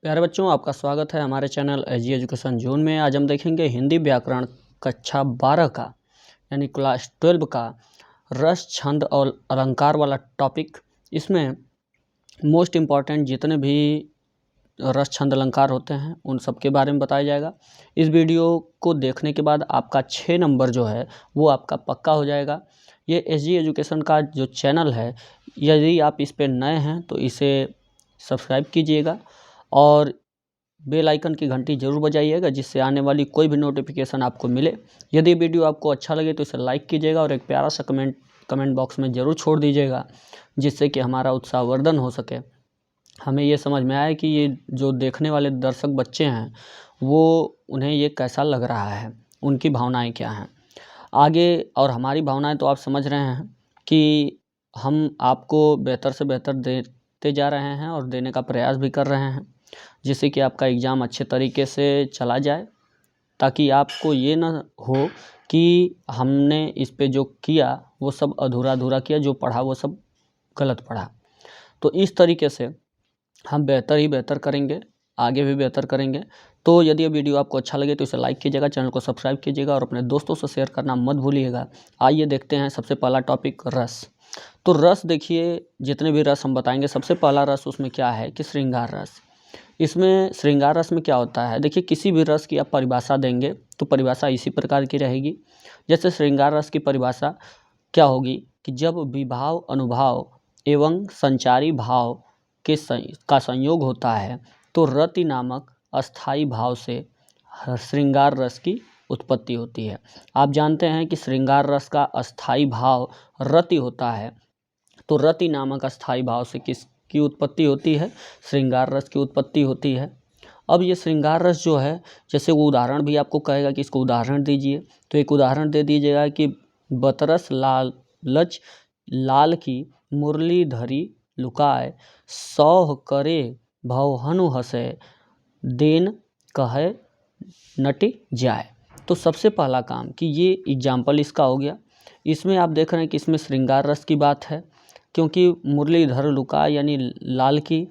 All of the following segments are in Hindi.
प्यारे बच्चों, आपका स्वागत है हमारे चैनल एजी एजुकेशन जोन में। आज हम देखेंगे हिंदी व्याकरण कक्षा 12 का यानी क्लास 12 का रस, छंद और अलंकार वाला टॉपिक। इसमें मोस्ट इम्पॉर्टेंट जितने भी रस, छंद, अलंकार होते हैं उन सब के बारे में बताया जाएगा। इस वीडियो को देखने के बाद आपका 6 नंबर जो है वो आपका पक्का हो जाएगा। ये एजी एजुकेशन का जो चैनल है, यदि आप इस पर नए हैं तो इसे सब्सक्राइब कीजिएगा और बेल आइकन की घंटी जरूर बजाइएगा, जिससे आने वाली कोई भी नोटिफिकेशन आपको मिले। यदि वीडियो आपको अच्छा लगे तो इसे लाइक कीजिएगा और एक प्यारा सा कमेंट बॉक्स में ज़रूर छोड़ दीजिएगा, जिससे कि हमारा उत्साहवर्धन हो सके। हमें ये समझ में आए कि ये जो देखने वाले दर्शक बच्चे हैं वो उन्हें ये कैसा लग रहा है, उनकी भावनाएं क्या हैं आगे। और हमारी भावनाएं तो आप समझ रहे हैं कि हम आपको बेहतर से बेहतर देते जा रहे हैं और देने का प्रयास भी कर रहे हैं, जिससे कि आपका एग्ज़ाम अच्छे तरीके से चला जाए, ताकि आपको ये ना हो कि हमने इस पे जो किया वो सब अधूरा अधूरा किया, जो पढ़ा वो सब गलत पढ़ा। तो इस तरीके से हम बेहतर ही बेहतर करेंगे, आगे भी बेहतर करेंगे। तो यदि ये वीडियो आपको अच्छा लगे तो इसे लाइक कीजिएगा, चैनल को सब्सक्राइब कीजिएगा और अपने दोस्तों से शेयर करना मत भूलिएगा। आइए देखते हैं सबसे पहला टॉपिक रस। तो रस देखिए, जितने भी रस हम बताएंगे, सबसे पहला रस उसमें क्या है कि श्रृंगार रस। इसमें श्रृंगार रस में क्या होता है, देखिए किसी भी रस की आप परिभाषा देंगे तो परिभाषा इसी प्रकार की रहेगी। जैसे श्रृंगार रस की परिभाषा क्या होगी कि जब विभाव, अनुभाव एवं संचारी भाव का संयोग होता है तो रति नामक अस्थाई भाव से श्रृंगार रस की उत्पत्ति होती है। आप जानते हैं कि श्रृंगार रस का अस्थाई भाव रति होता है, तो रति नामक अस्थाई भाव से किसकी उत्पत्ति होती है? श्रृंगार रस की उत्पत्ति होती है। अब ये श्रृंगार रस जो है, जैसे वो उदाहरण भी आपको कहेगा कि इसको उदाहरण दीजिए, तो एक उदाहरण दे दीजिएगा कि बतरस लालच लाल की मुरली धरी लुकाए, सौह करे भवहनु हसे देन कहे नटी जाए। तो सबसे पहला काम कि ये एग्जाम्पल इसका हो गया। इसमें आप देख रहे हैं कि इसमें श्रृंगार रस की बात है, क्योंकि मुरलीधर लुका यानी लाल की,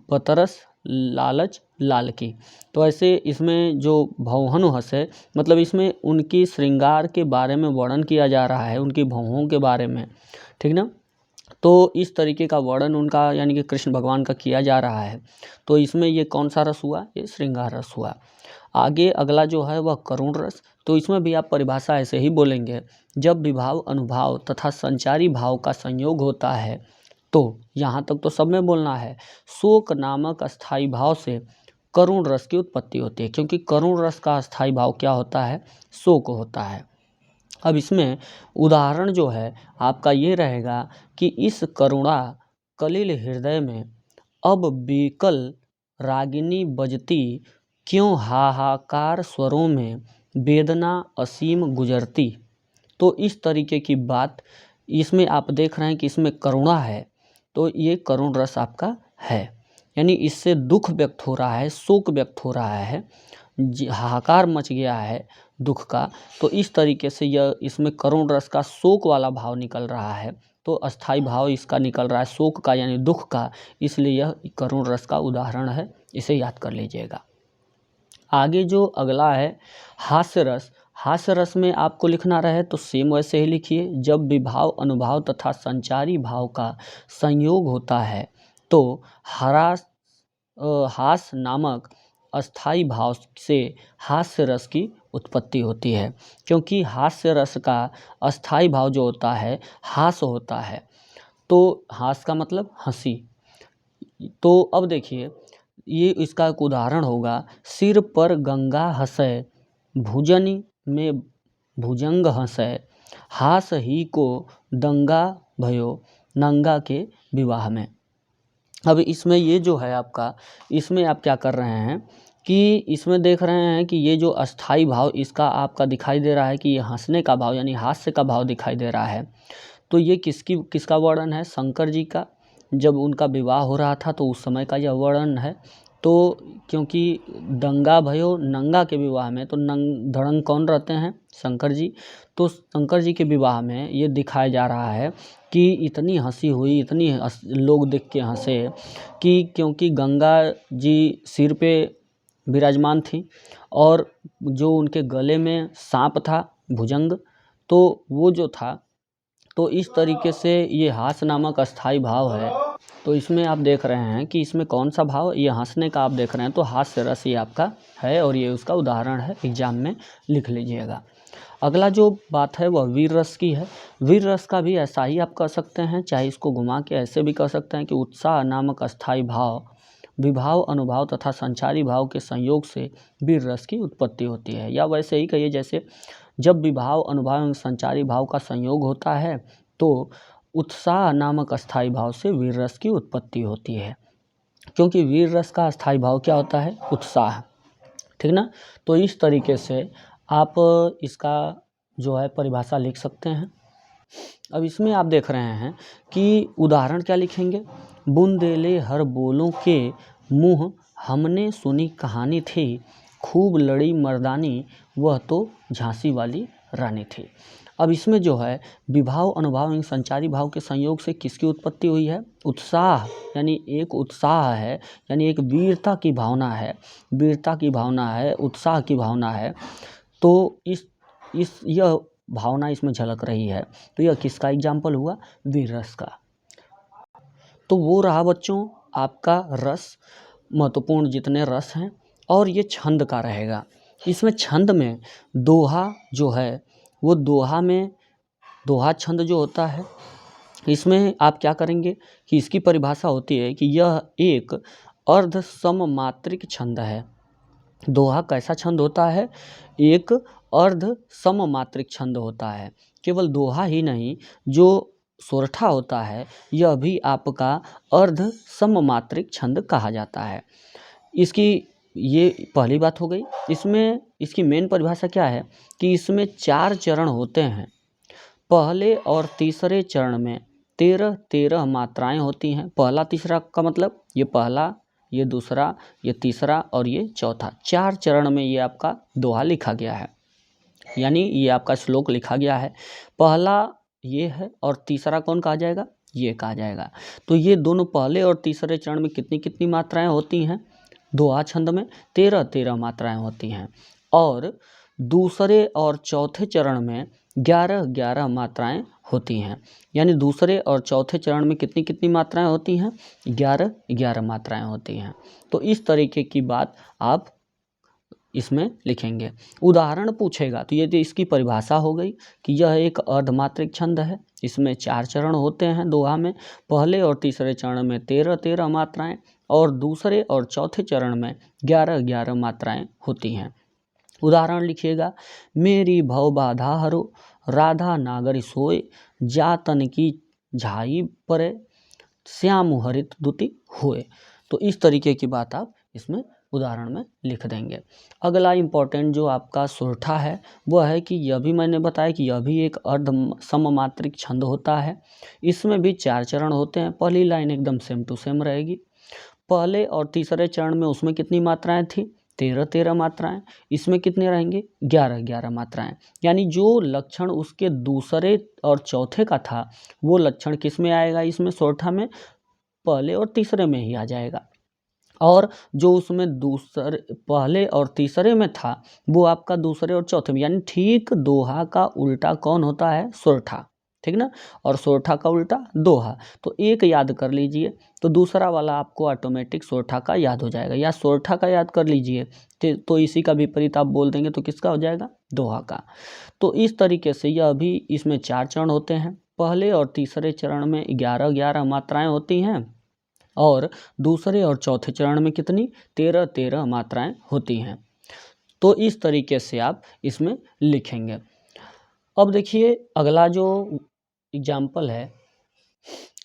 बतरस लालच लाल की। तो ऐसे इसमें जो भौहनु हंसे, मतलब इसमें उनकी श्रृंगार के बारे में वर्णन किया जा रहा है, उनकी भौहों के बारे में, ठीक ना। तो इस तरीके का वर्णन उनका यानी कि कृष्ण भगवान का किया जा रहा है। तो इसमें ये कौन सा रस हुआ? ये श्रृंगार रस हुआ। आगे अगला जो है वह करुण रस। तो इसमें भी आप परिभाषा ऐसे ही बोलेंगे, जब विभाव, अनुभाव तथा संचारी भाव का संयोग होता है तो यहाँ तक तो सब में बोलना है, शोक नामक अस्थाई भाव से करुण रस की उत्पत्ति होती है। क्योंकि करुण रस का अस्थाई भाव क्या होता है? शोक होता है। अब इसमें उदाहरण जो है आपका ये रहेगा कि इस करुणा कलिल हृदय में अब बीकल रागिनी बजती, क्यों हाहाकार स्वरों में वेदना असीम गुजरती। तो इस तरीके की बात इसमें आप देख रहे हैं कि इसमें करुणा है, तो ये करुण रस आपका है, यानी इससे दुख व्यक्त हो रहा है, शोक व्यक्त हो रहा है, हाहाकार मच गया है दुख का। तो इस तरीके से यह इसमें करुण रस का शोक वाला भाव निकल रहा है, तो अस्थाई भाव इसका निकल रहा है शोक का यानी दुख का, इसलिए यह करुण रस का उदाहरण है, इसे याद कर लीजिएगा। आगे जो अगला है हास्य रस। हास्य रस में आपको लिखना रहे तो सेम वैसे ही लिखिए, जब विभाव, अनुभाव तथा संचारी भाव का संयोग होता है तो हास नामक अस्थाई भाव से हास्य रस की उत्पत्ति होती है। क्योंकि हास्य रस का अस्थाई भाव जो होता है हास होता है, तो हास का मतलब हंसी। तो अब देखिए ये इसका एक उदाहरण होगा, सिर पर गंगा हंसै, भुजनी में भुजंग हंसै, हास ही को दंगा भयो नंगा के विवाह में। अब इसमें ये जो है आपका, इसमें आप क्या कर रहे हैं कि इसमें देख रहे हैं कि ये जो अस्थाई भाव इसका आपका दिखाई दे रहा है कि ये हंसने का भाव यानी हास्य का भाव दिखाई दे रहा है। तो ये किसका वर्णन है? शंकर जी का। जब उनका विवाह हो रहा था तो उस समय का यह वर्णन है। तो क्योंकि दंगा भयो नंगा के विवाह में तो धड़ंग कौन रहते हैं? शंकर जी। तो शंकर जी के विवाह में ये दिखाया जा रहा है कि इतनी हंसी हुई, इतनी लोग देख के हंसे कि क्योंकि गंगा जी सिर पे विराजमान थी और जो उनके गले में सांप था भुजंग, तो वो जो था, तो इस तरीके से ये हास्य नामक अस्थाई भाव है। तो इसमें आप देख रहे हैं कि इसमें कौन सा भाव, ये हंसने का आप देख रहे हैं, तो हास्य रस ये आपका है और ये उसका उदाहरण है, एग्जाम में लिख लीजिएगा। अगला जो बात है वह वीर रस की है। वीर रस का भी ऐसा ही आप कर सकते हैं, चाहे इसको घुमा के ऐसे भी कर सकते हैं कि उत्साह नामक अस्थाई भाव, विभाव, अनुभाव तथा संचारी भाव के संयोग से वीर रस की उत्पत्ति होती है। या वैसे ही कहिए जैसे जब विभाव, अनुभाव एवं संचारी भाव का संयोग होता है तो उत्साह नामक अस्थाई भाव से वीर रस की उत्पत्ति होती है, क्योंकि वीर रस का अस्थाई भाव क्या होता है? उत्साह, ठीक ना। तो इस तरीके से आप इसका जो है परिभाषा लिख सकते हैं। अब इसमें आप देख रहे हैं कि उदाहरण क्या लिखेंगे? बुंदेले हर बोलों के मुँह हमने सुनी कहानी थी, खूब लड़ी मर्दानी वह तो झांसी वाली रानी थी। अब इसमें जो है विभाव, अनुभाव एवं संचारी भाव के संयोग से किसकी उत्पत्ति हुई है? उत्साह, यानी एक उत्साह है, यानी एक वीरता की भावना है, वीरता की भावना है, उत्साह की भावना है। तो यह भावना इसमें झलक रही है। तो यह किसका एग्जाम्पल हुआ? वीर रस का। तो वो रहा बच्चों आपका रस, महत्वपूर्ण जितने रस हैं। और ये छंद का रहेगा। इसमें छंद में दोहा जो है वो दोहा छंद जो होता है, इसमें आप क्या करेंगे कि इसकी परिभाषा होती है कि यह एक अर्ध सममात्रिक छंद है। दोहा कैसा छंद होता है? एक अर्ध सममात्रिक छंद होता है। केवल दोहा ही नहीं, जो सोरठा होता है यह भी आपका अर्ध सममात्रिक छंद कहा जाता है। इसकी ये पहली बात हो गई। इसमें इसकी मेन परिभाषा क्या है कि इसमें 4 चरण होते हैं। पहले और तीसरे चरण में 13 मात्राएं होती हैं। पहला तीसरा का मतलब ये पहला, ये दूसरा, ये तीसरा और ये चौथा, 4 चरण में ये आपका दोहा लिखा गया है, यानी ये आपका श्लोक लिखा गया है। पहला ये है और तीसरा कौन कहा जाएगा? ये कहा जाएगा। तो ये दोनों पहले और तीसरे चरण में कितनी कितनी मात्राएं होती हैं? दोहा छंद में 13 मात्राएं होती हैं। और दूसरे और चौथे चरण में 11 मात्राएं होती हैं। यानी दूसरे और चौथे चरण में कितनी कितनी मात्राएं होती हैं? 11 मात्राएं होती हैं। तो इस तरीके की बात आप इसमें लिखेंगे। उदाहरण पूछेगा तो ये इसकी परिभाषा हो गई कि यह एक अर्धमात्रिक छंद है। इसमें 4 चरण होते हैं दोहा में। पहले और तीसरे चरण में 13 मात्राएं और दूसरे और चौथे चरण में 11 मात्राएं होती हैं। उदाहरण लिखिएगा। मेरी भव बाधा हरो, राधा नागरी सोए, जातन की झाई परे, श्याम हरित दुति होए। तो इस तरीके की बात आप इसमें उदाहरण में लिख देंगे। अगला इम्पोर्टेंट जो आपका सोरठा है वह है कि यह भी मैंने बताया कि यह भी एक अर्ध सममात्रिक छंद होता है। इसमें भी 4 चरण होते हैं। पहली लाइन एकदम सेम टू सेम रहेगी। पहले और तीसरे चरण में उसमें कितनी मात्राएं थी? 13 मात्राएं। इसमें कितने रहेंगे? 11 मात्राएं। यानी जो लक्षण उसके दूसरे और चौथे का था वो लक्षण किस में आएगा? इसमें सोरठा में पहले और तीसरे में ही आ जाएगा। और जो उसमें दूसरे, पहले और तीसरे में था वो आपका दूसरे और चौथे में, यानी ठीक दोहा का उल्टा कौन होता है? सोरठा, ठीक ना। और सोरठा का उल्टा दोहा। तो एक याद कर लीजिए तो दूसरा वाला आपको ऑटोमेटिक सोरठा का याद हो जाएगा, या सोरठा का याद कर लीजिए तो इसी का विपरीत आप बोल देंगे तो किसका हो जाएगा? दोहा का। तो इस तरीके से यह भी इसमें 4 चरण होते हैं। पहले और तीसरे चरण में 11 मात्राएं होती हैं और दूसरे और चौथे चरण में कितनी? 13 मात्राएं होती हैं। तो इस तरीके से आप इसमें लिखेंगे। अब देखिए अगला जो एग्जाम्पल है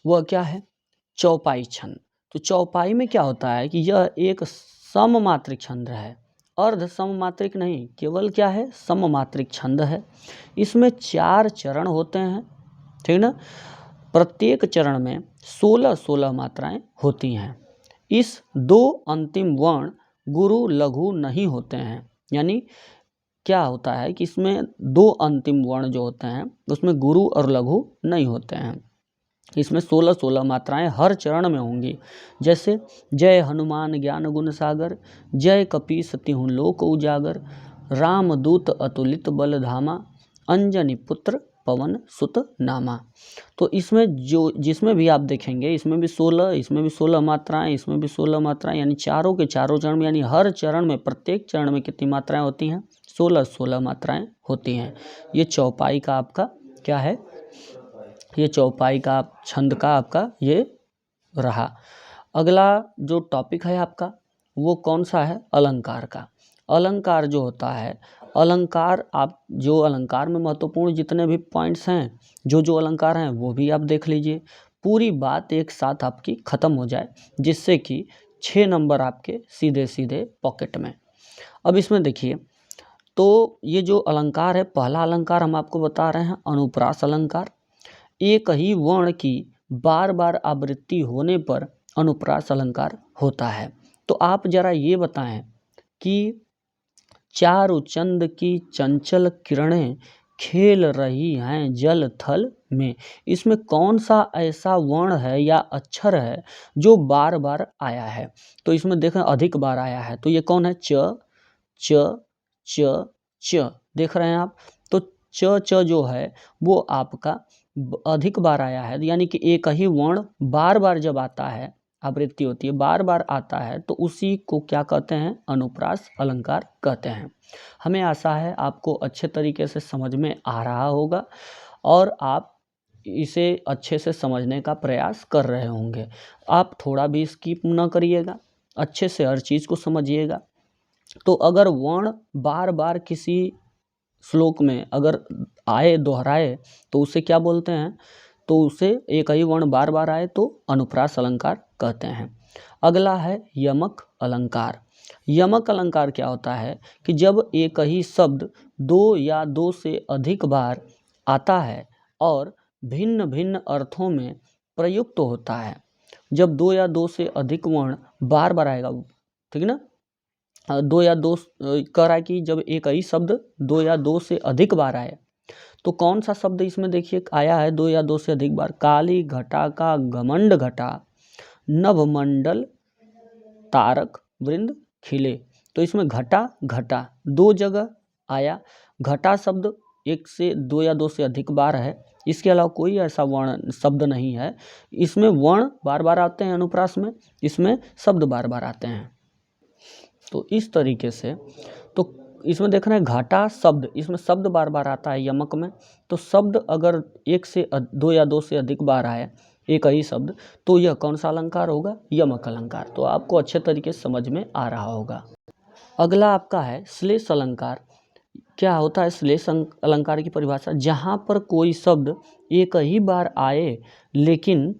वह क्या है? चौपाई छंद। तो चौपाई में क्या होता है कि यह एक सममात्रिक छंद है, अर्ध सममात्रिक नहीं, केवल क्या है? सममात्रिक छंद है। इसमें 4 चरण होते हैं, ठीक ना। प्रत्येक चरण में 16 मात्राएं होती हैं। इस दो अंतिम वर्ण गुरु लघु नहीं होते हैं। यानी क्या होता है कि इसमें दो अंतिम वर्ण जो होते हैं उसमें गुरु और लघु नहीं होते हैं। इसमें 16 मात्राएं हर चरण में होंगी। जैसे जय हनुमान ज्ञान गुण सागर, जय कपीस तिहुँ लोक उजागर, रामदूत अतुलित बल धामा, अंजनी पुत्र पवन सुत नामा। तो इसमें जो जिसमें भी आप देखेंगे इसमें भी 16, इसमें भी 16 मात्राएं, इसमें भी 16 मात्राएं, यानी चारों के चारों चरण में, यानी हर चरण में, प्रत्येक चरण में कितनी मात्राएं होती हैं? 16 मात्राएं होती हैं। ये चौपाई का आपका क्या है? ये चौपाई का छंद का आपका ये रहा। अगला जो टॉपिक है आपका वो कौन सा है? अलंकार का। अलंकार जो होता है, अलंकार आप जो अलंकार में महत्वपूर्ण जितने भी पॉइंट्स हैं, जो अलंकार हैं वो भी आप देख लीजिए, पूरी बात एक साथ आपकी ख़त्म हो जाए, जिससे कि 6 नंबर आपके सीधे सीधे पॉकेट में। अब इसमें देखिए, तो ये जो अलंकार है, पहला अलंकार हम आपको बता रहे हैं अनुप्रास अलंकार। एक ही वर्ण की बार बार आवृत्ति होने पर अनुप्रास अलंकार होता है। तो आप जरा ये बताएं कि चारु चंद की चंचल किरणें खेल रही हैं जल थल में, इसमें कौन सा ऐसा वर्ण है या अक्षर है जो बार बार आया है? तो इसमें देखें अधिक बार आया है, तो ये कौन है? च च च च, देख रहे हैं आप। तो च जो है वो आपका अधिक बार आया है, यानी कि एक ही वर्ण बार बार जब आता है, आवृत्ति होती है, बार बार आता है, तो उसी को क्या कहते हैं? अनुप्रास अलंकार कहते हैं। हमें आशा है आपको अच्छे तरीके से समझ में आ रहा होगा और आप इसे अच्छे से समझने का प्रयास कर रहे होंगे। आप थोड़ा भी स्किप न करिएगा, अच्छे से हर चीज़ को समझिएगा। तो अगर वर्ण बार बार किसी श्लोक में अगर आए, दोहराए, तो उसे क्या बोलते हैं? तो उसे एक ही वर्ण बार बार आए तो अनुप्रास अलंकार कहते हैं। अगला है यमक अलंकार। यमक अलंकार क्या होता है कि जब एक ही शब्द दो या दो से अधिक बार आता है और भिन्न भिन्न अर्थों में प्रयुक्त होता है। जब दो या दो से अधिक वर्ण बार बार आएगा, ठीक ना, दो या दो कह रहा है कि जब एक ही शब्द दो या दो से अधिक बार आए, तो कौन सा शब्द इसमें देखिए आया है दो या दो से अधिक बार? काली घटा का घमंड घटा, नभमंडल तारक वृंद खिले। तो इसमें घटा घटा दो जगह आया। घटा शब्द एक से दो या दो से अधिक बार है, इसके अलावा कोई ऐसा वर्ण शब्द नहीं है। इसमें वर्ण बार बार आते हैं अनुप्रास में, इसमें शब्द बार बार आते हैं। तो इस तरीके से, तो इसमें देख रहे हैं घाटा शब्द, इसमें शब्द बार बार आता है यमक में। तो शब्द अगर एक से दो या दो से अधिक बार आए, एक ही शब्द, तो यह कौन सा अलंकार होगा? यमक अलंकार। तो आपको अच्छे तरीके से समझ में आ रहा होगा। अगला आपका है श्लेष अलंकार। क्या होता है श्लेष अलंकार की परिभाषा? जहाँ पर कोई शब्द एक ही बार आए लेकिन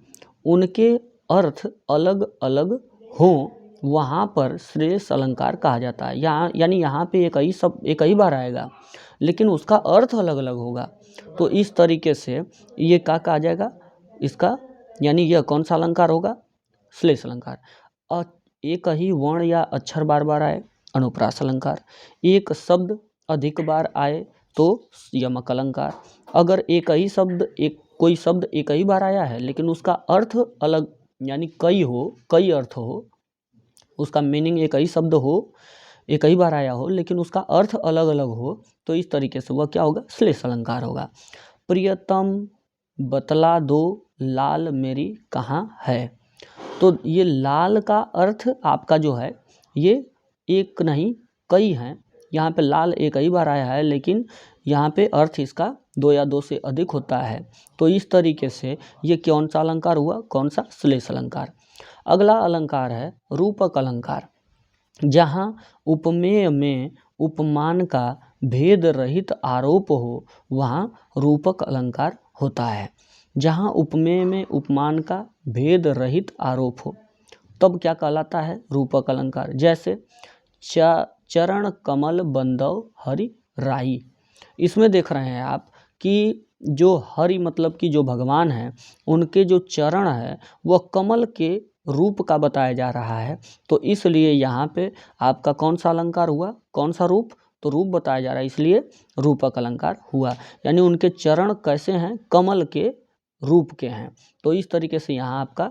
उनके अर्थ अलग अलग हों, वहाँ पर श्लेष अलंकार कहा जाता है। यानी यहाँ पे एक ही बार आएगा लेकिन उसका अर्थ अलग अलग होगा। तो इस तरीके से ये क्या कहा जाएगा इसका? यानी यह कौन सा अलंकार होगा? श्लेष अलंकार। एक ही वर्ण या अक्षर बार बार आए, अनुप्रास अलंकार। एक शब्द अधिक बार आए तो यमक अलंकार। अगर कोई शब्द एक ही बार आया है लेकिन उसका अर्थ अलग, यानी कई अर्थ हो, उसका मीनिंग एक ही शब्द हो, एक ही बार आया हो लेकिन उसका अर्थ अलग अलग हो, तो इस तरीके से वह क्या होगा? श्लेष अलंकार होगा। प्रियतम बतला दो लाल मेरी कहाँ है। तो ये लाल का अर्थ आपका जो है ये एक नहीं कई हैं। यहाँ पे लाल एक ही बार आया है लेकिन यहाँ पे अर्थ इसका दो या दो से अधिक होता है। तो इस तरीके से ये कौन सा अलंकार हुआ? कौन सा? श्लेष अलंकार। अगला अलंकार है रूपक अलंकार। जहाँ उपमेय में उपमान का भेद रहित आरोप हो, वहाँ रूपक अलंकार होता है। जहाँ उपमेय में उपमान का भेद रहित आरोप हो, तब क्या कहलाता है? रूपक अलंकार। जैसे चरण कमल बंदव हरि राई। इसमें देख रहे हैं आप कि जो हरि मतलब कि जो भगवान हैं, उनके जो चरण है वह कमल के रूप का बताया जा रहा है, तो इसलिए यहाँ पे आपका कौन सा अलंकार हुआ, कौन सा रूप, तो रूप बताया जा रहा है, इसलिए रूपक अलंकार हुआ। यानी उनके चरण कैसे हैं, कमल के रूप के हैं। तो इस तरीके से यहाँ आपका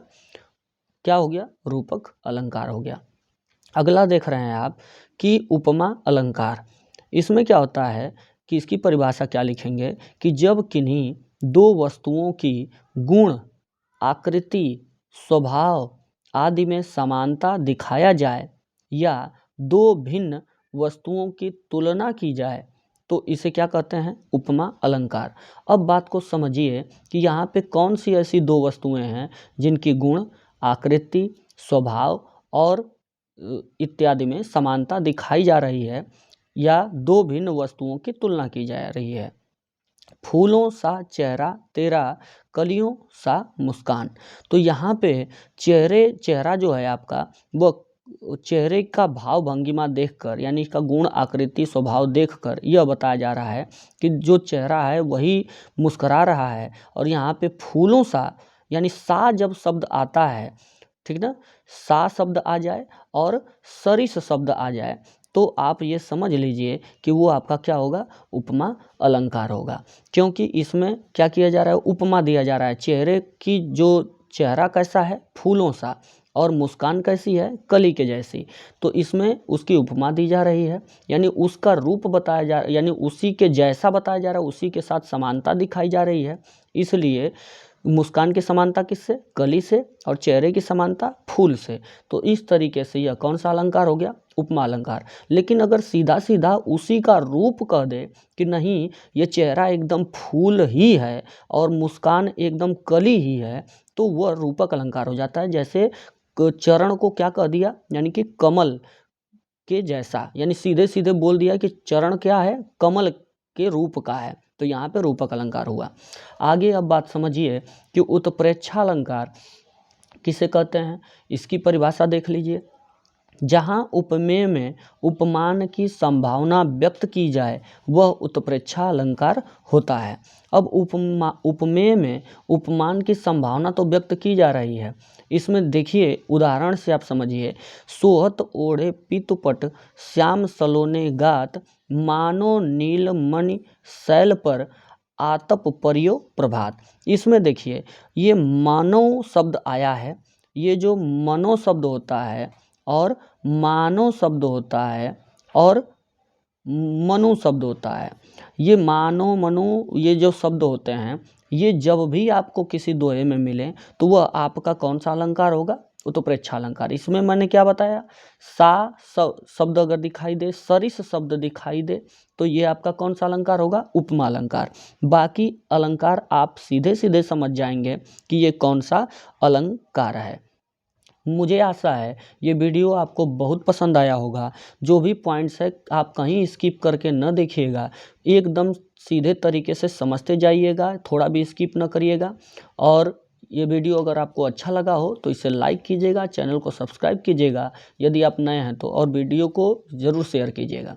क्या हो गया, रूपक अलंकार हो गया। अगला देख रहे हैं आप कि उपमा अलंकार। इसमें क्या होता है कि इसकी परिभाषा क्या लिखेंगे कि जब किन्हीं दो वस्तुओं की गुण, आकृति, स्वभाव आदि में समानता दिखाया जाए या दो भिन्न वस्तुओं की तुलना की जाए तो इसे क्या कहते हैं, उपमा अलंकार। अब बात को समझिए कि यहाँ पे कौन सी ऐसी दो वस्तुएं हैं जिनकी गुण, आकृति, स्वभाव और इत्यादि में समानता दिखाई जा रही है या दो भिन्न वस्तुओं की तुलना की जा रही है। फूलों सा चेहरा तेरा, कलियों सा मुस्कान। तो यहाँ पे चेहरा जो है आपका, वो चेहरे का भाव भंगिमा देखकर, यानी इसका गुण, आकृति, स्वभाव देखकर यह बताया जा रहा है कि जो चेहरा है वही मुस्करा रहा है। और यहाँ पे फूलों सा, यानी सा जब शब्द आता है, ठीक ना, सा शब्द आ जाए और सरिस शब्द आ जाए तो आप ये समझ लीजिए कि वो आपका क्या होगा, उपमा अलंकार होगा। क्योंकि इसमें क्या किया जा रहा है, उपमा दिया जा रहा है। चेहरे की जो चेहरा कैसा है, फूलों सा, और मुस्कान कैसी है, कली के जैसी। तो इसमें उसकी उपमा दी जा रही है, यानी उसका रूप बताया जा, यानी उसी के जैसा बताया जा रहा है, उसी के साथ समानता दिखाई जा रही है। इसलिए मुस्कान की समानता किससे, कली से, और चेहरे की समानता फूल से। तो इस तरीके से यह कौन सा अलंकार हो गया, उपमा अलंकार। लेकिन अगर सीधा सीधा उसी का रूप कह दे कि नहीं ये चेहरा एकदम फूल ही है और मुस्कान एकदम कली ही है, तो वह रूपक अलंकार हो जाता है। जैसे चरण को क्या कह दिया, यानी कि कमल के जैसा, यानी सीधे सीधे बोल दिया कि चरण क्या है, कमल के रूप का है, तो यहाँ पे रूपक अलंकार हुआ। आगे अब बात समझिए कि उत्प्रेक्षा अलंकार किसे कहते हैं, इसकी परिभाषा देख लीजिए। जहाँ उपमेय में उपमान की संभावना व्यक्त की जाए वह उत्प्रेक्षा अलंकार होता है। अब उपमेय में उपमान की संभावना तो व्यक्त की जा रही है, इसमें देखिए उदाहरण से आप समझिए। सोहत ओढ़े पीतुपट श्याम सलोने गात, मानो नील मणि शैल पर आतप परियो प्रभात। इसमें देखिए ये मानो शब्द आया है, ये जो मनो शब्द होता है और मानो शब्द होता है और मनु शब्द होता है, ये मानो मनु ये जो शब्द होते हैं, ये जब भी आपको किसी दोहे में मिले तो वह आपका कौन सा अलंकार होगा, उत्प्रेक्षा अलंकार। इसमें मैंने क्या बताया, सा शब्द अगर दिखाई दे, सरिस शब्द दिखाई दे, तो ये आपका कौन सा अलंकार होगा, उपमा अलंकार। बाकी अलंकार आप सीधे सीधे समझ जाएंगे कि ये कौन सा अलंकार है। मुझे आशा है ये वीडियो आपको बहुत पसंद आया होगा। जो भी पॉइंट्स है आप कहीं स्किप करके न देखिएगा, एकदम सीधे तरीके से समझते जाइएगा, थोड़ा भी स्किप न करिएगा। और ये वीडियो अगर आपको अच्छा लगा हो तो इसे लाइक कीजिएगा, चैनल को सब्सक्राइब कीजिएगा यदि आप नए हैं तो, और वीडियो को ज़रूर शेयर कीजिएगा।